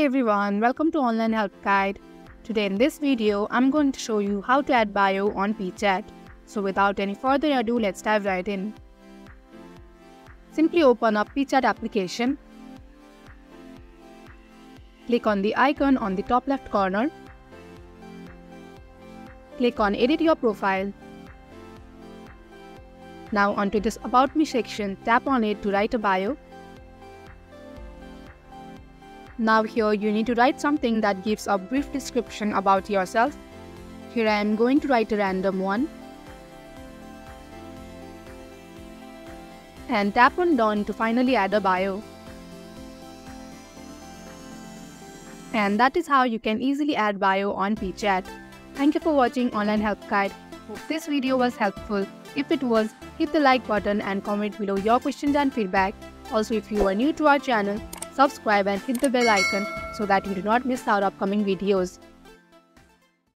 everyone, welcome to Online Help Guide. Today in this video, I'm going to show you how to add bio on Peachat. So without any further ado, let's dive right in. Simply open up Peachat application. Click on the icon on the top left corner. Click on Edit Your Profile. Now onto this About Me section, tap on it to write a bio. Now here you need to write something that gives a brief description about yourself. Here I am going to write a random one. And tap on Done to finally add a bio. And that is how you can easily add bio on Peachat. Thank you for watching Online Help Guide. Hope this video was helpful. If it was, hit the like button and comment below your questions and feedback. Also, if you are new to our channel, subscribe and hit the bell icon so that you do not miss our upcoming videos.